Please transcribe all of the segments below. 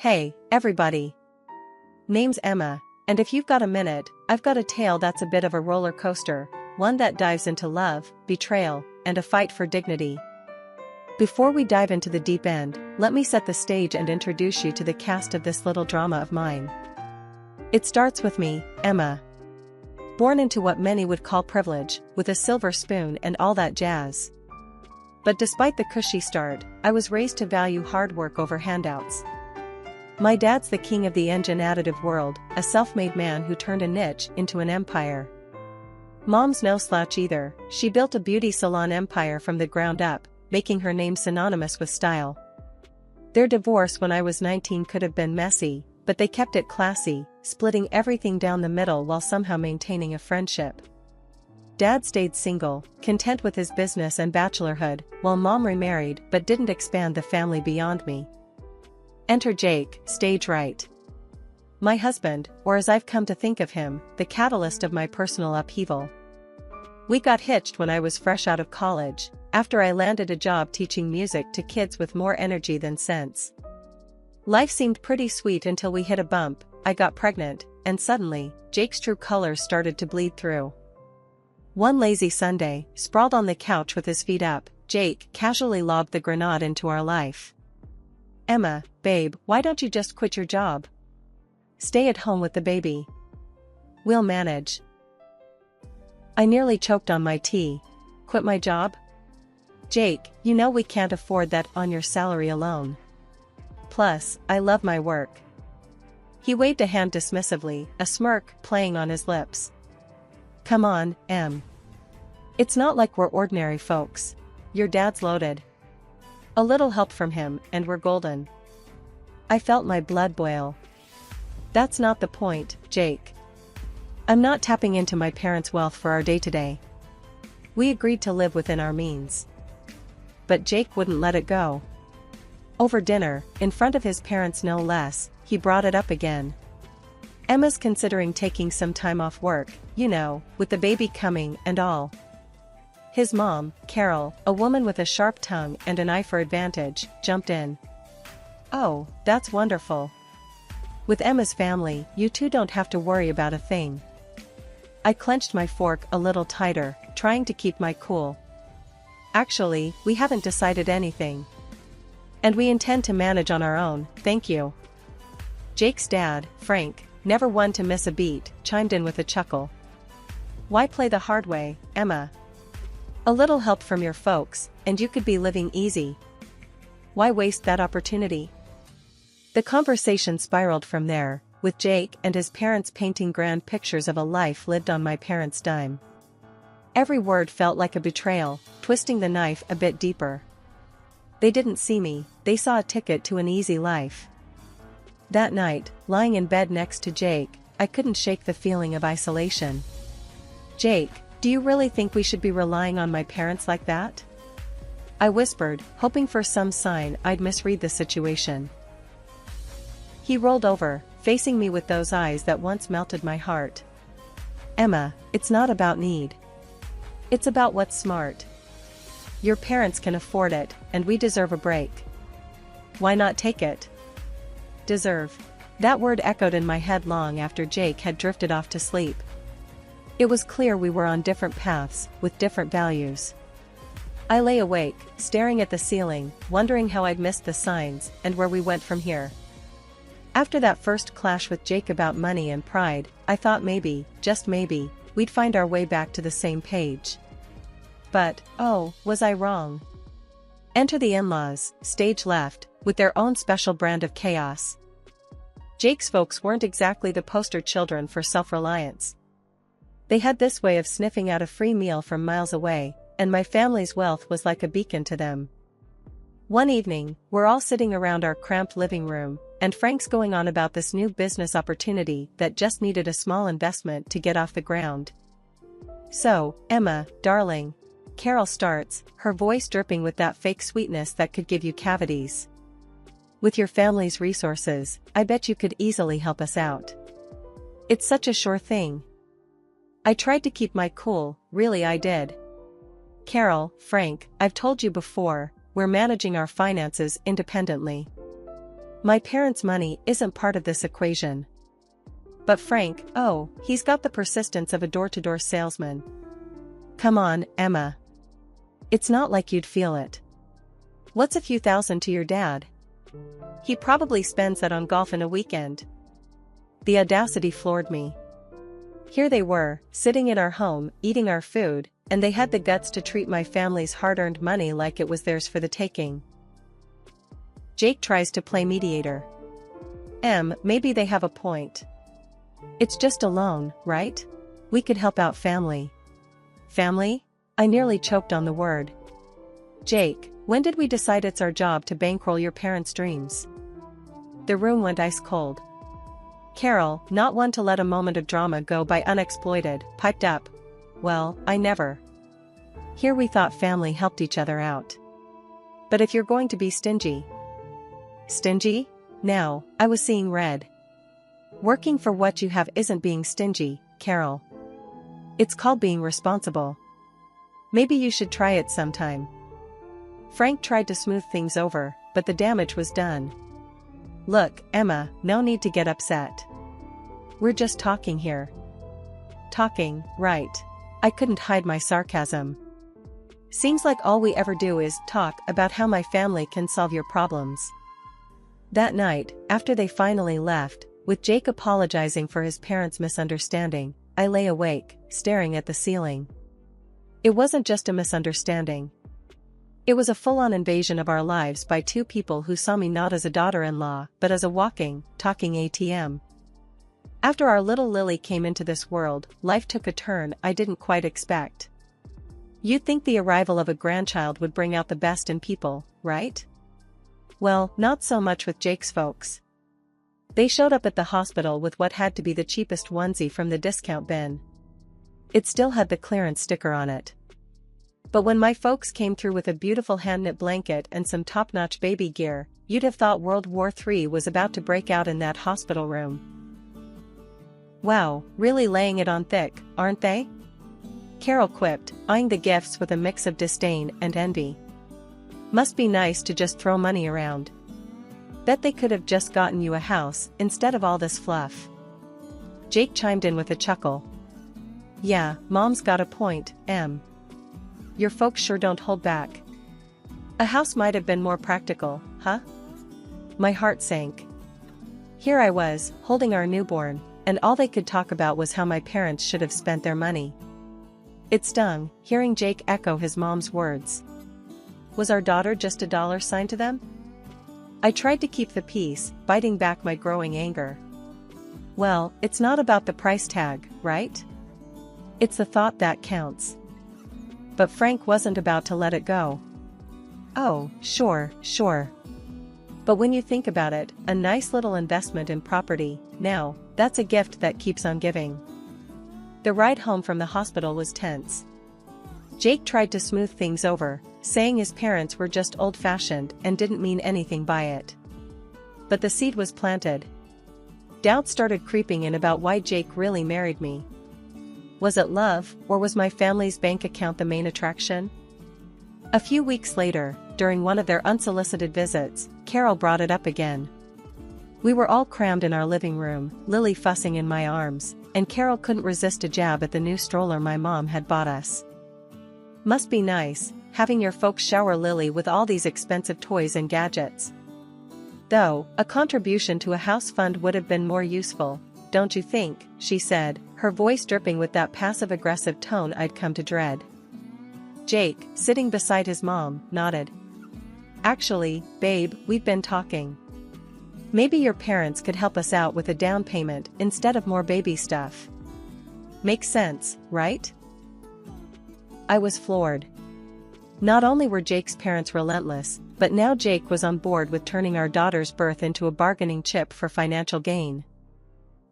Hey, everybody. Name's Emma, and if you've got a minute, I've got a tale that's a bit of a roller coaster, one that dives into love, betrayal, and a fight for dignity. Before we dive into the deep end, let me set the stage and introduce you to the cast of this little drama of mine. It starts with me, Emma. Born into what many would call privilege, with a silver spoon and all that jazz. But despite the cushy start, I was raised to value hard work over handouts. My dad's the king of the engine additive world, a self-made man who turned a niche into an empire. Mom's no slouch either, she built a beauty salon empire from the ground up, making her name synonymous with style. Their divorce when I was 19 could have been messy, but they kept it classy, splitting everything down the middle while somehow maintaining a friendship. Dad stayed single, content with his business and bachelorhood, while Mom remarried but didn't expand the family beyond me. Enter Jake, stage right. My husband, or as I've come to think of him, the catalyst of my personal upheaval. We got hitched when I was fresh out of college, after I landed a job teaching music to kids with more energy than sense. Life seemed pretty sweet until we hit a bump, I got pregnant, and suddenly, Jake's true colors started to bleed through. One lazy Sunday, sprawled on the couch with his feet up, Jake casually lobbed the grenade into our life. Emma, babe, why don't you just quit your job? Stay at home with the baby. We'll manage. I nearly choked on my tea. Quit my job? Jake, you know we can't afford that on your salary alone. Plus, I love my work. He waved a hand dismissively, a smirk playing on his lips. Come on, Em. It's not like we're ordinary folks. Your dad's loaded. A little help from him, and we're golden. I felt my blood boil. That's not the point, Jake. I'm not tapping into my parents' wealth for our day-to-day. We agreed to live within our means. But Jake wouldn't let it go. Over dinner, in front of his parents no less, he brought it up again. Emma's considering taking some time off work, you know, with the baby coming and all. His mom, Carol, a woman with a sharp tongue and an eye for advantage, jumped in. Oh, that's wonderful. With Emma's family, you two don't have to worry about a thing. I clenched my fork a little tighter, trying to keep my cool. Actually, we haven't decided anything. And we intend to manage on our own, thank you. Jake's dad, Frank, never one to miss a beat, chimed in with a chuckle. Why play the hard way, Emma? A little help from your folks, and you could be living easy. Why waste that opportunity? The conversation spiraled from there, with Jake and his parents painting grand pictures of a life lived on my parents' dime. Every word felt like a betrayal, twisting the knife a bit deeper. They didn't see me, they saw a ticket to an easy life. That night, lying in bed next to Jake, I couldn't shake the feeling of isolation. Jake, do you really think we should be relying on my parents like that? I whispered, hoping for some sign I'd misread the situation. He rolled over, facing me with those eyes that once melted my heart. Emma, it's not about need. It's about what's smart. Your parents can afford it, and we deserve a break. Why not take it? Deserve. That word echoed in my head long after Jake had drifted off to sleep. It was clear we were on different paths, with different values. I lay awake, staring at the ceiling, wondering how I'd missed the signs, and where we went from here. After that first clash with Jake about money and pride, I thought maybe, just maybe, we'd find our way back to the same page. But, oh, was I wrong? Enter the in-laws, stage left, with their own special brand of chaos. Jake's folks weren't exactly the poster children for self-reliance. They had this way of sniffing out a free meal from miles away, and my family's wealth was like a beacon to them. One evening, we're all sitting around our cramped living room, and Frank's going on about this new business opportunity that just needed a small investment to get off the ground. So, Emma, darling, Carol starts, her voice dripping with that fake sweetness that could give you cavities. With your family's resources, I bet you could easily help us out. It's such a sure thing. I tried to keep my cool, really I did. Carol, Frank, I've told you before, we're managing our finances independently. My parents' money isn't part of this equation. But Frank, oh, he's got the persistence of a door-to-door salesman. Come on, Emma. It's not like you'd feel it. What's a few thousand to your dad? He probably spends that on golf in a weekend. The audacity floored me. Here they were, sitting in our home, eating our food, and they had the guts to treat my family's hard-earned money like it was theirs for the taking. Jake tries to play mediator. Maybe they have a point. It's just a loan, right? We could help out family. Family? I nearly choked on the word. Jake, when did we decide it's our job to bankroll your parents' dreams? The room went ice cold. Carol, not one to let a moment of drama go by unexploited, piped up. Well, I never. Here we thought family helped each other out. But if you're going to be stingy. Stingy? Now, I was seeing red. Working for what you have isn't being stingy, Carol. It's called being responsible. Maybe you should try it sometime. Frank tried to smooth things over, but the damage was done. Look, Emma, no need to get upset. We're just talking here. Talking, right. I couldn't hide my sarcasm. Seems like all we ever do is talk about how my family can solve your problems. That night, after they finally left, with Jake apologizing for his parents' misunderstanding, I lay awake, staring at the ceiling. It wasn't just a misunderstanding. It was a full-on invasion of our lives by two people who saw me not as a daughter-in-law, but as a walking, talking ATM. After our little Lily came into this world, life took a turn I didn't quite expect. You'd think the arrival of a grandchild would bring out the best in people, right? Well, not so much with Jake's folks. They showed up at the hospital with what had to be the cheapest onesie from the discount bin. It still had the clearance sticker on it. But when my folks came through with a beautiful hand-knit blanket and some top-notch baby gear, you'd have thought World War III was about to break out in that hospital room. Wow, really laying it on thick, aren't they? Carol quipped, eyeing the gifts with a mix of disdain and envy. Must be nice to just throw money around. Bet they could have just gotten you a house instead of all this fluff. Jake chimed in with a chuckle. Yeah, Mom's got a point, Em. Your folks sure don't hold back. A house might have been more practical, huh? My heart sank. Here I was, holding our newborn, and all they could talk about was how my parents should have spent their money. It stung, hearing Jake echo his mom's words. Was our daughter just a dollar sign to them? I tried to keep the peace, biting back my growing anger. Well, it's not about the price tag, right? It's the thought that counts. But Frank wasn't about to let it go. Oh, sure. But when you think about it, a nice little investment in property, now, that's a gift that keeps on giving. The ride home from the hospital was tense. Jake tried to smooth things over, saying his parents were just old-fashioned and didn't mean anything by it. But the seed was planted. Doubts started creeping in about why Jake really married me. Was it love, or was my family's bank account the main attraction? A few weeks later, during one of their unsolicited visits, Carol brought it up again. We were all crammed in our living room, Lily fussing in my arms, and Carol couldn't resist a jab at the new stroller my mom had bought us. Must be nice, having your folks shower Lily with all these expensive toys and gadgets. Though, a contribution to a house fund would have been more useful, don't you think, she said, her voice dripping with that passive-aggressive tone I'd come to dread. Jake, sitting beside his mom, nodded. Actually, babe, we've been talking. Maybe your parents could help us out with a down payment instead of more baby stuff. Makes sense, right? I was floored. Not only were Jake's parents relentless, but now Jake was on board with turning our daughter's birth into a bargaining chip for financial gain.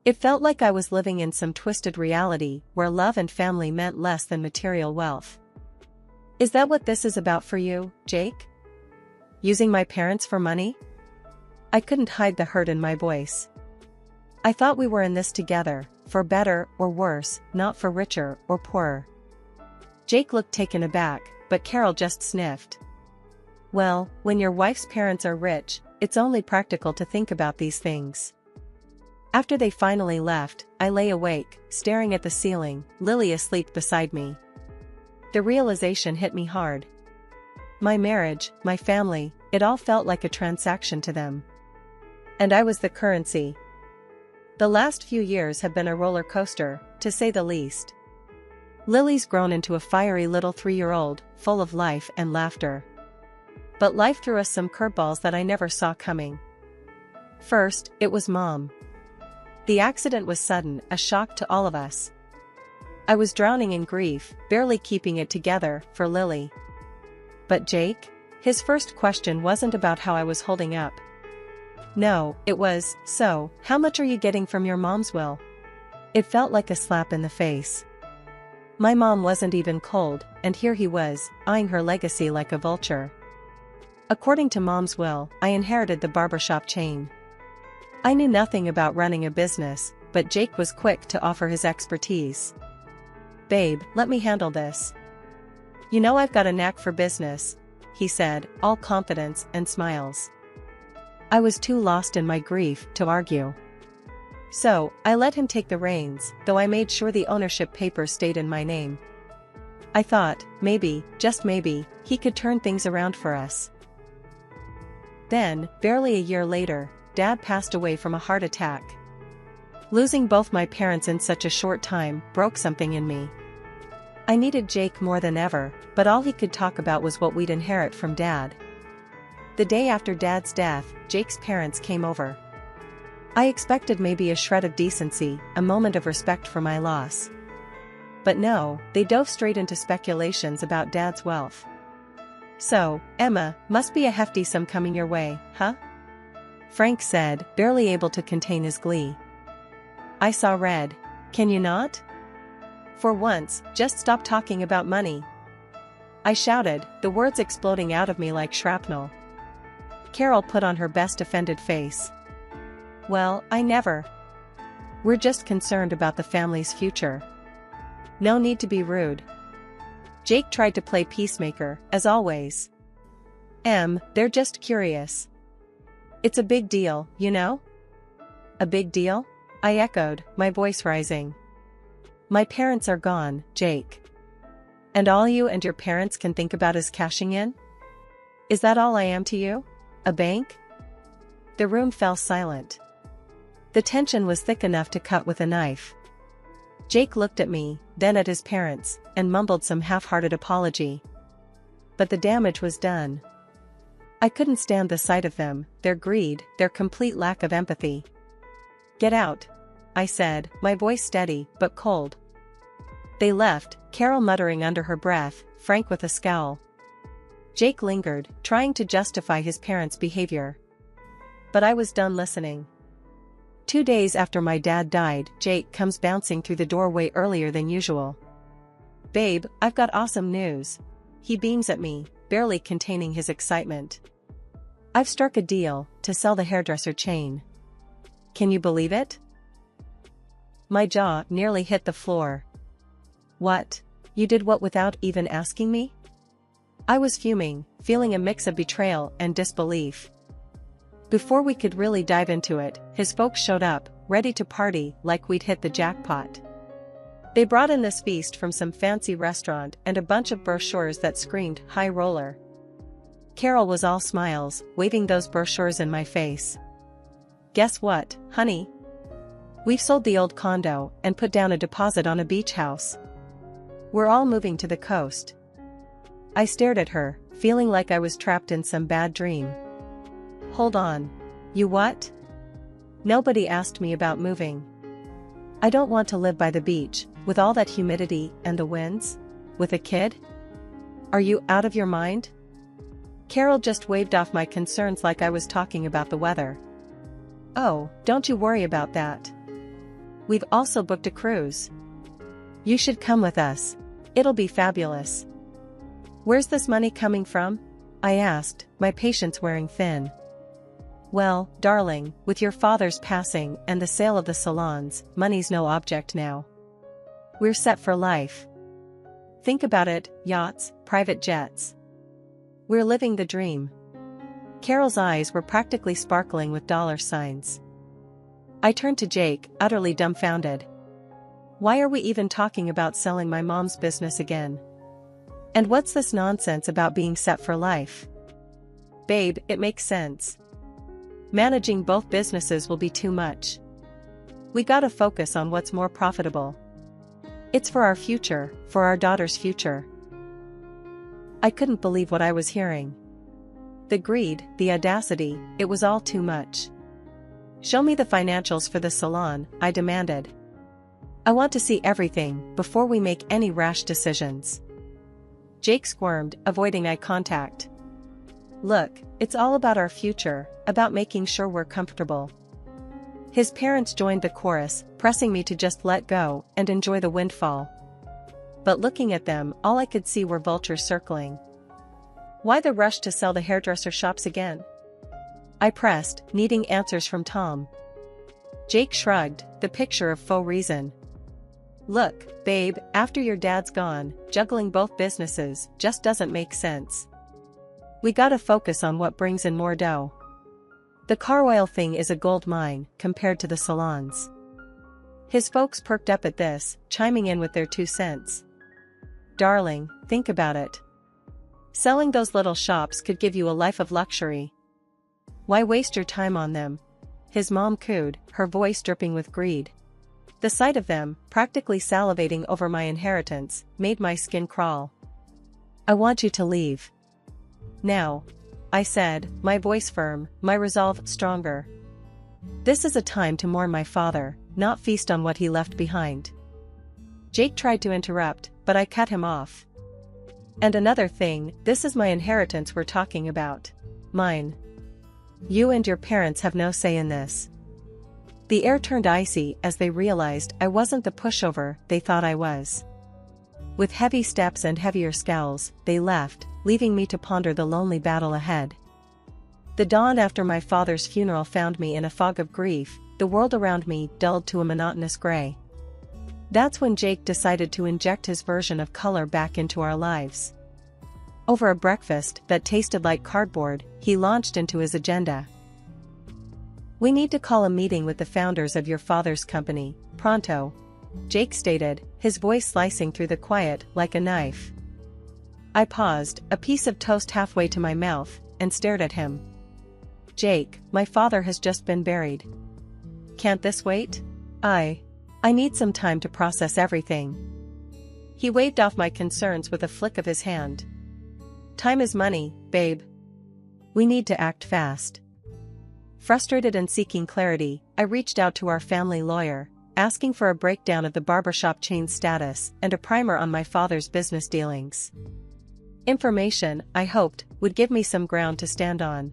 It felt like I was living in some twisted reality where love and family meant less than material wealth. Is that what this is about for you, Jake? Using my parents for money? I couldn't hide the hurt in my voice. I thought we were in this together, for better or worse, not for richer or poorer. Jake looked taken aback, but Carol just sniffed. Well, when your wife's parents are rich, it's only practical to think about these things. After they finally left, I lay awake, staring at the ceiling, Lily asleep beside me. The realization hit me hard. My marriage, my family, it all felt like a transaction to them. And I was the currency. The last few years have been a roller coaster, to say the least. Lily's grown into a fiery little 3-year-old, full of life and laughter. But life threw us some curveballs that I never saw coming. First, it was Mom. The accident was sudden, a shock to all of us. I was drowning in grief, barely keeping it together for Lily. But Jake? His first question wasn't about how I was holding up. No, it was, "So, how much are you getting from your mom's will?" It felt like a slap in the face. My mom wasn't even cold, and here he was, eyeing her legacy like a vulture. According to Mom's will, I inherited the barbershop chain. I knew nothing about running a business, but Jake was quick to offer his expertise. "Babe, let me handle this. You know I've got a knack for business," he said, all confidence and smiles. I was too lost in my grief to argue. So, I let him take the reins, though I made sure the ownership papers stayed in my name. I thought, maybe, just maybe, he could turn things around for us. Then, barely a year later, Dad passed away from a heart attack. Losing both my parents in such a short time broke something in me. I needed Jake more than ever, but all he could talk about was what we'd inherit from Dad. The day after Dad's death, Jake's parents came over. I expected maybe a shred of decency, a moment of respect for my loss. But no, they dove straight into speculations about Dad's wealth. "So, Emma, must be a hefty sum coming your way, huh?" Frank said, barely able to contain his glee. I saw red. "Can you not? For once, just stop talking about money," I shouted, the words exploding out of me like shrapnel. Carol put on her best offended face. "Well, I never. We're just concerned about the family's future. No need to be rude." Jake tried to play peacemaker, as always. They're just curious. It's a big deal, you know?" "A big deal?" I echoed, my voice rising. "My parents are gone, Jake. And all you and your parents can think about is cashing in? Is that all I am to you? A bank?" The room fell silent. The tension was thick enough to cut with a knife. Jake looked at me, then at his parents, and mumbled some half-hearted apology. But the damage was done. I couldn't stand the sight of them, their greed, their complete lack of empathy. "Get out," I said, my voice steady, but cold. They left, Carol muttering under her breath, Frank with a scowl. Jake lingered, trying to justify his parents' behavior. But I was done listening. 2 days after my dad died, Jake comes bouncing through the doorway earlier than usual. "Babe, I've got awesome news." He beams at me, barely containing his excitement. "I've struck a deal to sell the hairdresser chain. Can you believe it?" My jaw nearly hit the floor. "What? You did what without even asking me?" I was fuming, feeling a mix of betrayal and disbelief. Before we could really dive into it, his folks showed up, ready to party like we'd hit the jackpot. They brought in this feast from some fancy restaurant and a bunch of brochures that screamed high roller. Carol was all smiles, waving those brochures in my face. "Guess what, honey? We've sold the old condo and put down a deposit on a beach house. We're all moving to the coast." I stared at her, feeling like I was trapped in some bad dream. "Hold on. You what?" "Nobody asked me about moving. I don't want to live by the beach, with all that humidity and the winds. With a kid? Are you out of your mind?" Carol just waved off my concerns like I was talking about the weather. "Oh, don't you worry about that. We've also booked a cruise. You should come with us. It'll be fabulous." "Where's this money coming from?" I asked, my patience wearing thin. "Well, darling, with your father's passing and the sale of the salons, money's no object now. We're set for life. Think about it, yachts, private jets. We're living the dream." Carol's eyes were practically sparkling with dollar signs. I turned to Jake, utterly dumbfounded. Why are we even talking about selling my mom's business again? And what's this nonsense about being set for life? Babe, it makes sense. Managing both businesses will be too much. We gotta focus on what's more profitable. It's for our future, for our daughter's future. I couldn't believe what I was hearing. The greed, the audacity, it was all too much. Show me the financials for the salon, I demanded. I want to see everything before we make any rash decisions. Jake squirmed, avoiding eye contact. Look, it's all about our future, about making sure we're comfortable. His parents joined the chorus, pressing me to just let go and enjoy the windfall. But looking at them, all I could see were vultures circling. Why the rush to sell the hairdresser shops again? I pressed, needing answers from Tom. Jake shrugged, the picture of faux reason. Look, babe, after your dad's gone, juggling both businesses just doesn't make sense. We gotta focus on what brings in more dough. The car oil thing is a gold mine, compared to the salons. His folks perked up at this, chiming in with their 2 cents. Darling, think about it. Selling those little shops could give you a life of luxury. Why waste your time on them? His mom cooed, her voice dripping with greed. The sight of them, practically salivating over my inheritance, made my skin crawl. I want you to leave. Now, I said, my voice firm, my resolve stronger. This is a time to mourn my father, not feast on what he left behind. Jake tried to interrupt, but I cut him off. And another thing, this is my inheritance we're talking about. Mine. You and your parents have no say in this. The air turned icy as they realized I wasn't the pushover they thought I was. With heavy steps and heavier scowls, they left, leaving me to ponder the lonely battle ahead. The dawn after my father's funeral found me in a fog of grief, the world around me dulled to a monotonous gray. That's when Jake decided to inject his version of color back into our lives. Over a breakfast that tasted like cardboard, he launched into his agenda. We need to call a meeting with the founders of your father's company, pronto, Jake stated, his voice slicing through the quiet like a knife. I paused, a piece of toast halfway to my mouth, and stared at him. Jake, my father has just been buried. Can't this wait? I need some time to process everything. He waved off my concerns with a flick of his hand. Time is money, babe. We need to act fast. Frustrated and seeking clarity, I reached out to our family lawyer, asking for a breakdown of the barbershop chain's status and a primer on my father's business dealings. Information, I hoped, would give me some ground to stand on.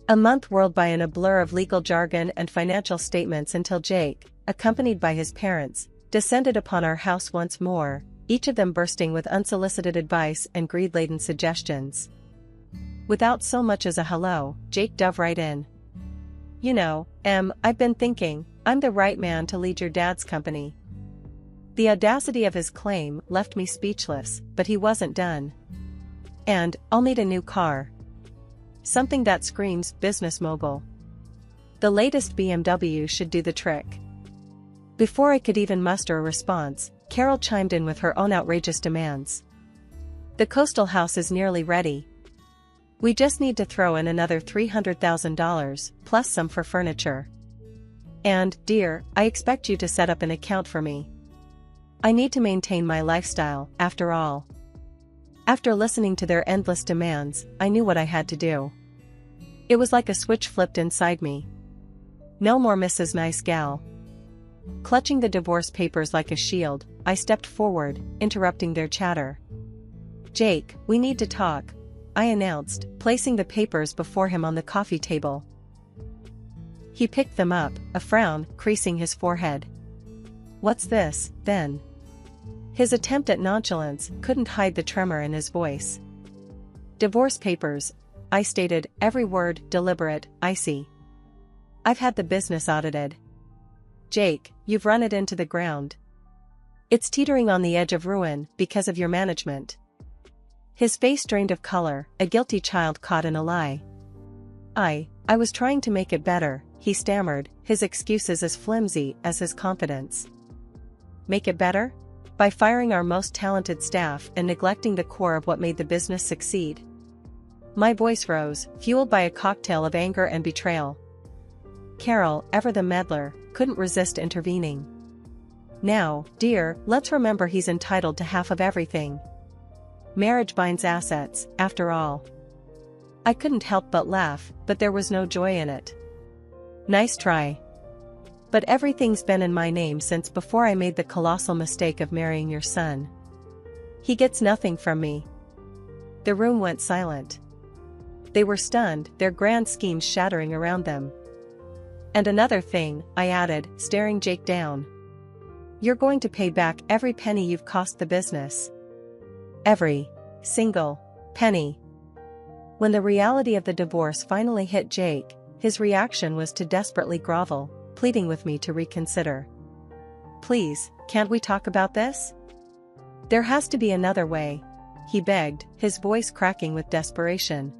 A month whirled by in a blur of legal jargon and financial statements until Jake, accompanied by his parents, descended upon our house once more, each of them bursting with unsolicited advice and greed-laden suggestions. Without so much as a hello, Jake dove right in. You know, I've been thinking, I'm the right man to lead your dad's company. The audacity of his claim left me speechless, but he wasn't done. And, I'll need a new car. Something that screams business mogul. The latest BMW should do the trick. Before I could even muster a response, Carol chimed in with her own outrageous demands. The coastal house is nearly ready. We just need to throw in another $300,000, plus some for furniture. And, dear, I expect you to set up an account for me. I need to maintain my lifestyle, after all. After listening to their endless demands, I knew what I had to do. It was like a switch flipped inside me. No more Mrs. Nice Gal. Clutching the divorce papers like a shield, I stepped forward, interrupting their chatter. Jake, we need to talk, I announced, placing the papers before him on the coffee table. He picked them up, a frown creasing his forehead. What's this, then? His attempt at nonchalance couldn't hide the tremor in his voice. Divorce papers, I stated, every word deliberate, icy. I've had the business audited. Jake, you've run it into the ground. It's teetering on the edge of ruin because of your management. His face drained of color, a guilty child caught in a lie. I was trying to make it better, he stammered, his excuses as flimsy as his confidence. Make it better? By firing our most talented staff and neglecting the core of what made the business succeed. My voice rose, fueled by a cocktail of anger and betrayal. Carol, ever the meddler, couldn't resist intervening. Now, dear, let's remember he's entitled to half of everything. Marriage binds assets, after all. I couldn't help but laugh, but there was no joy in it. Nice try. But everything's been in my name since before I made the colossal mistake of marrying your son. He gets nothing from me. The room went silent. They were stunned, their grand schemes shattering around them. And another thing, I added, staring Jake down. You're going to pay back every penny you've cost the business. Every single penny. When the reality of the divorce finally hit Jake, his reaction was to desperately grovel, pleading with me to reconsider. Please, can't we talk about this? There has to be another way, he begged, his voice cracking with desperation.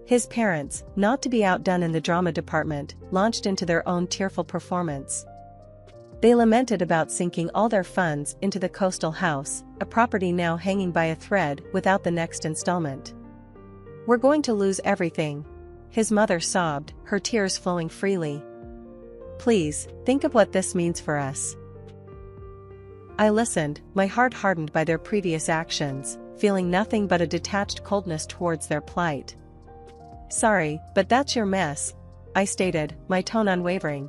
His parents, not to be outdone in the drama department, launched into their own tearful performance. They lamented about sinking all their funds into the coastal house, a property now hanging by a thread without the next installment. We're going to lose everything, his mother sobbed, her tears flowing freely. Please, think of what this means for us. I listened, my heart hardened by their previous actions, feeling nothing but a detached coldness towards their plight. Sorry, but that's your mess, I stated, my tone unwavering.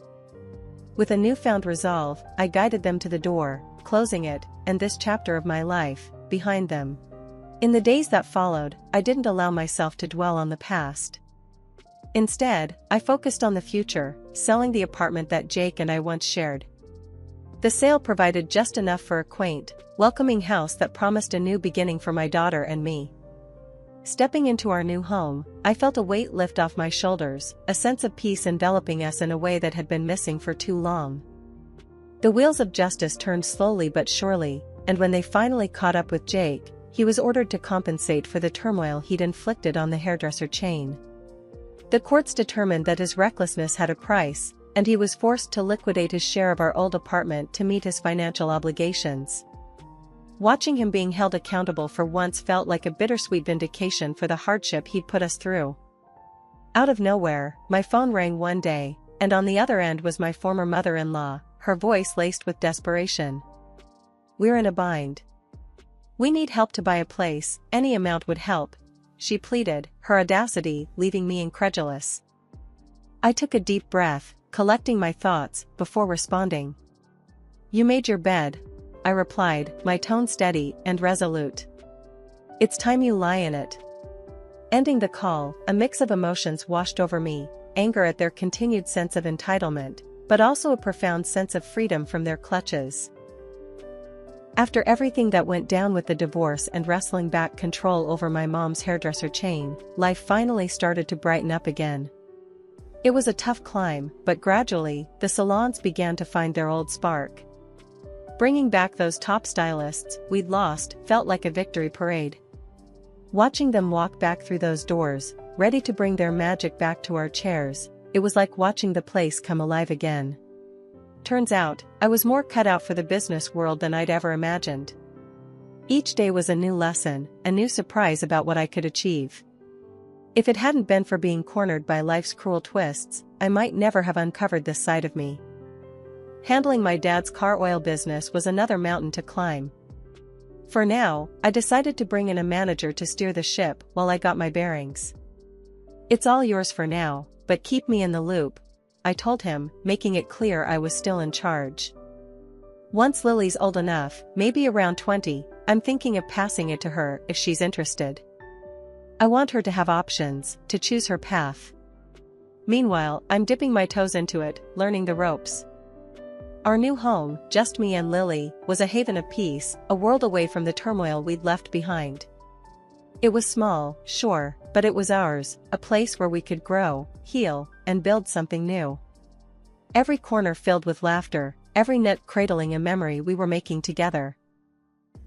With a newfound resolve, I guided them to the door, closing it, and this chapter of my life, behind them. In the days that followed, I didn't allow myself to dwell on the past. Instead, I focused on the future, selling the apartment that Jake and I once shared. The sale provided just enough for a quaint, welcoming house that promised a new beginning for my daughter and me. Stepping into our new home, I felt a weight lift off my shoulders, a sense of peace enveloping us in a way that had been missing for too long. The wheels of justice turned slowly but surely, and when they finally caught up with Jake, he was ordered to compensate for the turmoil he'd inflicted on the hairdresser chain. The courts determined that his recklessness had a price, and he was forced to liquidate his share of our old apartment to meet his financial obligations. Watching him being held accountable for once felt like a bittersweet vindication for the hardship he'd put us through. Out of nowhere, my phone rang one day, and on the other end was my former mother-in-law, her voice laced with desperation. We're in a bind. We need help to buy a place, any amount would help, she pleaded, her audacity leaving me incredulous. I took a deep breath, collecting my thoughts, before responding. You made your bed, I replied, my tone steady and resolute. It's time you lie in it. Ending the call, a mix of emotions washed over me, anger at their continued sense of entitlement, but also a profound sense of freedom from their clutches. After everything that went down with the divorce and wrestling back control over my mom's hairdresser chain, life finally started to brighten up again. It was a tough climb, but gradually, the salons began to find their old spark. Bringing back those top stylists we'd lost felt like a victory parade. Watching them walk back through those doors, ready to bring their magic back to our chairs, it was like watching the place come alive again. Turns out, I was more cut out for the business world than I'd ever imagined. Each day was a new lesson, a new surprise about what I could achieve. If it hadn't been for being cornered by life's cruel twists, I might never have uncovered this side of me. Handling my dad's car oil business was another mountain to climb. For now, I decided to bring in a manager to steer the ship while I got my bearings. It's all yours for now, but keep me in the loop, I told him, making it clear I was still in charge. Once Lily's old enough, maybe around 20, I'm thinking of passing it to her if she's interested. I want her to have options, to choose her path. Meanwhile, I'm dipping my toes into it, learning the ropes. Our new home, just me and Lily, was a haven of peace, a world away from the turmoil we'd left behind. It was small, sure, but it was ours, a place where we could grow, heal, and build something new. Every corner filled with laughter, every nook cradling a memory we were making together.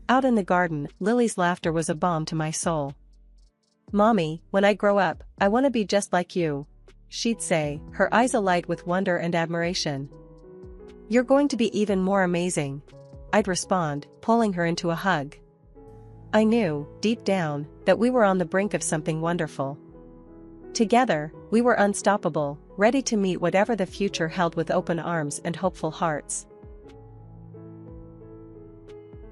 Out in the garden, Lily's laughter was a balm to my soul. "Mommy, when I grow up, I want to be just like you," she'd say, her eyes alight with wonder and admiration. "You're going to be even more amazing," I'd respond, pulling her into a hug. I knew, deep down, that we were on the brink of something wonderful. Together, we were unstoppable, ready to meet whatever the future held with open arms and hopeful hearts.